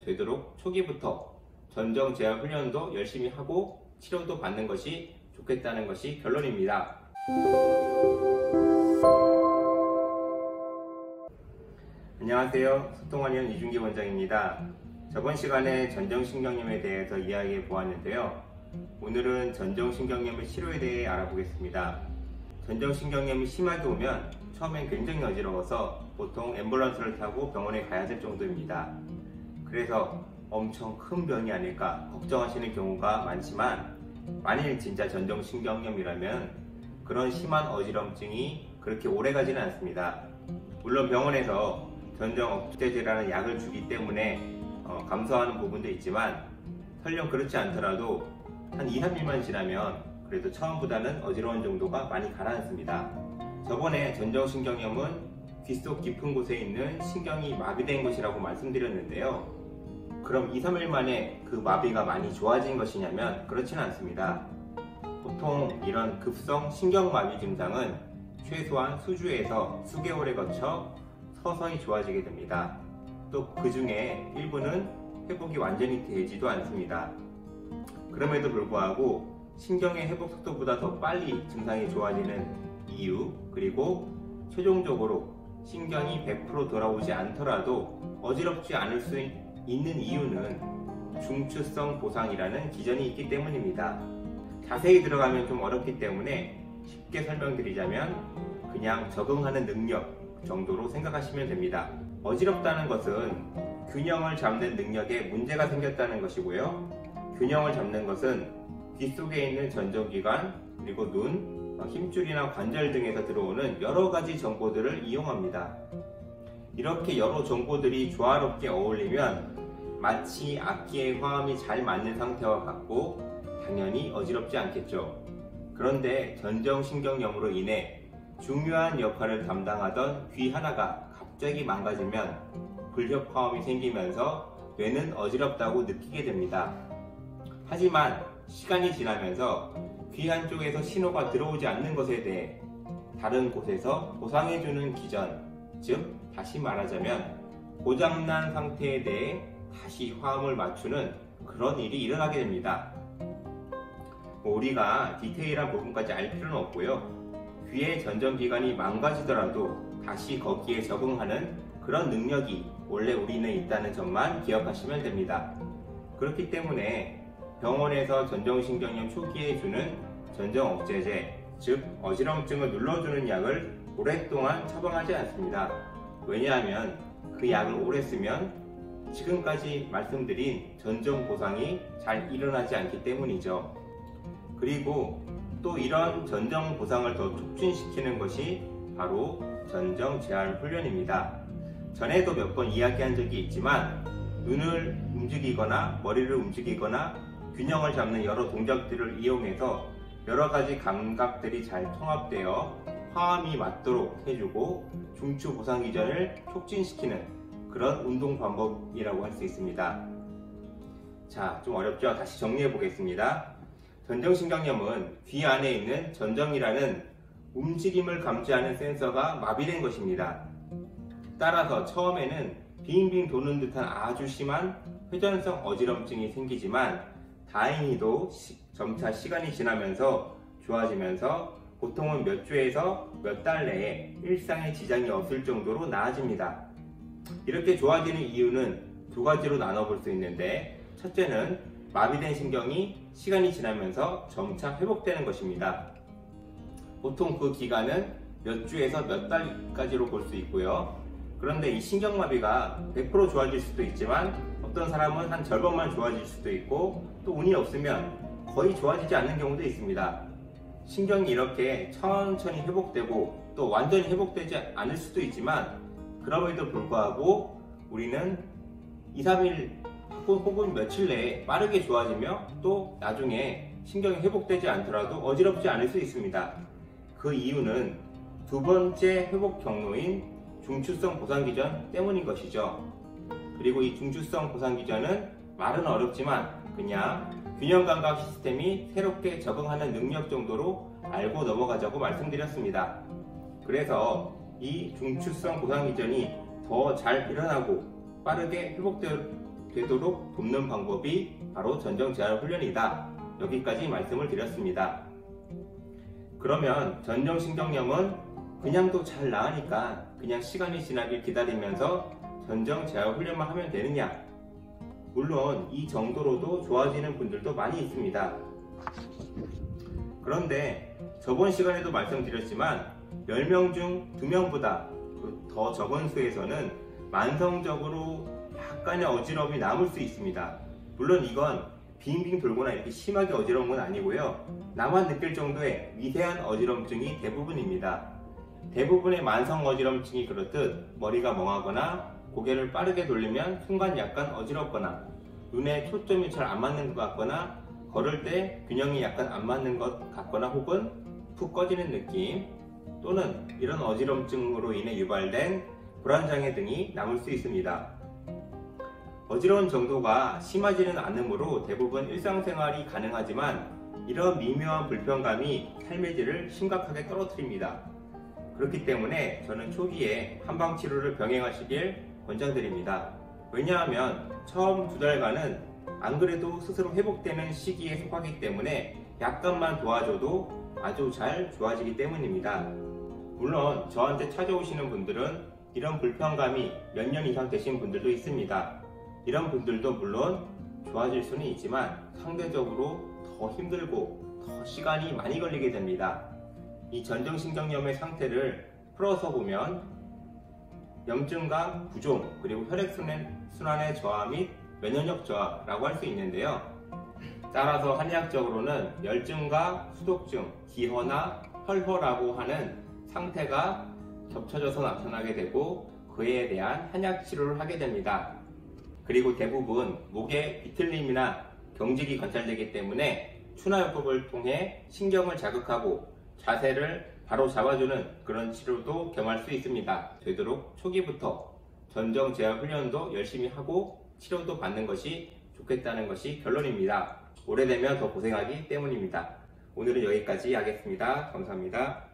되도록 초기부터 전정 재활 훈련도 열심히 하고 치료도 받는 것이 좋겠다는 것이 결론입니다. 안녕하세요. 소통원의원 이준기 원장입니다. 저번 시간에 전정신경염에 대해서 이야기해 보았는데요. 오늘은 전정신경염의 치료에 대해 알아보겠습니다. 전정신경염이 심하게 오면 처음엔 굉장히 어지러워서 보통 앰뷸런스를 타고 병원에 가야 될 정도입니다. 그래서 엄청 큰 병이 아닐까 걱정하시는 경우가 많지만, 만일 진짜 전정신경염이라면 그런 심한 어지럼증이 그렇게 오래 가지는 않습니다. 물론 병원에서 전정 억제제라는 약을 주기 때문에 감소하는 부분도 있지만, 설령 그렇지 않더라도 한 2-3일만 지나면 그래도 처음보다는 어지러운 정도가 많이 가라앉습니다. 저번에 전정신경염은 귀 속 깊은 곳에 있는 신경이 마비된 것이라고 말씀드렸는데요. 그럼 2-3일 만에 그 마비가 많이 좋아진 것이냐면 그렇지는 않습니다. 보통 이런 급성 신경마비 증상은 최소한 수주에서 수개월에 거쳐 서서히 좋아지게 됩니다. 또 그 중에 일부는 회복이 완전히 되지도 않습니다. 그럼에도 불구하고 신경의 회복 속도보다 더 빨리 증상이 좋아지는 이유, 그리고 최종적으로 신경이 100% 돌아오지 않더라도 어지럽지 않을 수 있는 이유는 중추성 보상이라는 기전이 있기 때문입니다. 자세히 들어가면 좀 어렵기 때문에 쉽게 설명드리자면 그냥 적응하는 능력 정도로 생각하시면 됩니다. 어지럽다는 것은 균형을 잡는 능력에 문제가 생겼다는 것이고요. 균형을 잡는 것은 귀 속에 있는 전정기관, 그리고 눈, 힘줄이나 관절 등에서 들어오는 여러 가지 정보들을 이용합니다. 이렇게 여러 정보들이 조화롭게 어울리면 마치 악기의 화음이 잘 맞는 상태와 같고 당연히 어지럽지 않겠죠. 그런데 전정신경염으로 인해 중요한 역할을 담당하던 귀 하나가 갑자기 망가지면 불협화음이 생기면서 뇌는 어지럽다고 느끼게 됩니다. 하지만 시간이 지나면서 귀 한쪽에서 신호가 들어오지 않는 것에 대해 다른 곳에서 보상해주는 기전, 즉 다시 말하자면 고장난 상태에 대해 다시 화음을 맞추는 그런 일이 일어나게 됩니다. 우리가 디테일한 부분까지 알 필요는 없고요. 귀의 전정기관이 망가지더라도 다시 거기에 적응하는 그런 능력이 원래 우리는 있다는 점만 기억하시면 됩니다. 그렇기 때문에 병원에서 전정신경염 초기에 주는 전정억제제, 즉 어지럼증을 눌러주는 약을 오랫동안 처방하지 않습니다. 왜냐하면 그 약을 오래 쓰면 지금까지 말씀드린 전정 보상이 잘 일어나지 않기 때문이죠. 그리고 또 이런 전정 보상을 더 촉진시키는 것이 바로 전정 재활 훈련입니다. 전에도 몇 번 이야기한 적이 있지만, 눈을 움직이거나 머리를 움직이거나 균형을 잡는 여러 동작들을 이용해서 여러 가지 감각들이 잘 통합되어 화음이 맞도록 해주고 중추 보상 기전을 촉진시키는 그런 운동 방법이라고 할 수 있습니다. 자, 좀 어렵죠? 다시 정리해 보겠습니다. 전정신경염은 귀 안에 있는 전정이라는 움직임을 감지하는 센서가 마비된 것입니다. 따라서 처음에는 빙빙 도는 듯한 아주 심한 회전성 어지럼증이 생기지만, 다행히도 점차 시간이 지나면서 좋아지면서 보통은 몇 주에서 몇 달 내에 일상에 지장이 없을 정도로 나아집니다. 이렇게 좋아지는 이유는 두 가지로 나눠볼 수 있는데, 첫째는 마비된 신경이 시간이 지나면서 점차 회복되는 것입니다. 보통 그 기간은 몇 주에서 몇 달까지로 볼 수 있고요. 그런데 이 신경마비가 100% 좋아질 수도 있지만, 어떤 사람은 한 절반만 좋아질 수도 있고, 또 운이 없으면 거의 좋아지지 않는 경우도 있습니다. 신경이 이렇게 천천히 회복되고 또 완전히 회복되지 않을 수도 있지만, 그럼에도 불구하고 우리는 2-3일 혹은 며칠 내에 빠르게 좋아지며 또 나중에 신경이 회복되지 않더라도 어지럽지 않을 수 있습니다. 그 이유는 두 번째 회복 경로인 중추성 보상기전 때문인 것이죠. 그리고 이 중추성 보상기전은 말은 어렵지만 그냥 균형감각 시스템이 새롭게 적응하는 능력 정도로 알고 넘어가자고 말씀드렸습니다. 그래서 이 중추성 보상기전이 더 잘 일어나고 빠르게 회복될 되도록 돕는 방법이 바로 전정재활훈련이다. 여기까지 말씀을 드렸습니다. 그러면 전정신경염은 그냥도 잘 나으니까 그냥 시간이 지나길 기다리면서 전정재활훈련만 하면 되느냐? 물론 이 정도로도 좋아지는 분들도 많이 있습니다. 그런데 저번 시간에도 말씀드렸지만 10명 중 2명보다 더 적은 수에서는 만성적으로 약간의 어지러움이 남을 수 있습니다. 물론 이건 빙빙 돌거나 이렇게 심하게 어지러운 건 아니고요. 나만 느낄 정도의 미세한 어지럼증이 대부분입니다. 대부분의 만성 어지럼증이 그렇듯 머리가 멍하거나 고개를 빠르게 돌리면 순간 약간 어지럽거나 눈에 초점이 잘 안 맞는 것 같거나 걸을 때 균형이 약간 안 맞는 것 같거나 혹은 푹 꺼지는 느낌 또는 이런 어지럼증으로 인해 유발된 불안장애 등이 남을 수 있습니다. 어지러운 정도가 심하지는 않으므로 대부분 일상생활이 가능하지만 이런 미묘한 불편감이 삶의 질을 심각하게 떨어뜨립니다. 그렇기 때문에 저는 초기에 한방치료를 병행하시길 권장드립니다. 왜냐하면 처음 2달간은 안 그래도 스스로 회복되는 시기에 속하기 때문에 약간만 도와줘도 아주 잘 좋아지기 때문입니다. 물론 저한테 찾아오시는 분들은 이런 불편감이 몇 년 이상 되신 분들도 있습니다. 이런 분들도 물론 좋아질 수는 있지만 상대적으로 더 힘들고 더 시간이 많이 걸리게 됩니다. 이 전정신경염의 상태를 풀어서 보면 염증과 부종, 그리고 혈액순환의 저하 및 면역력 저하라고 할 수 있는데요. 따라서 한의학적으로는 열증과 수독증, 기허나 혈허라고 하는 상태가 겹쳐져서 나타나게 되고 그에 대한 한약 치료를 하게 됩니다. 그리고 대부분 목의 비틀림이나 경직이 관찰되기 때문에 추나요법을 통해 신경을 자극하고 자세를 바로 잡아주는 그런 치료도 겸할 수 있습니다. 되도록 초기부터 전정재활훈련도 열심히 하고 치료도 받는 것이 좋겠다는 것이 결론입니다. 오래되면 더 고생하기 때문입니다. 오늘은 여기까지 하겠습니다. 감사합니다.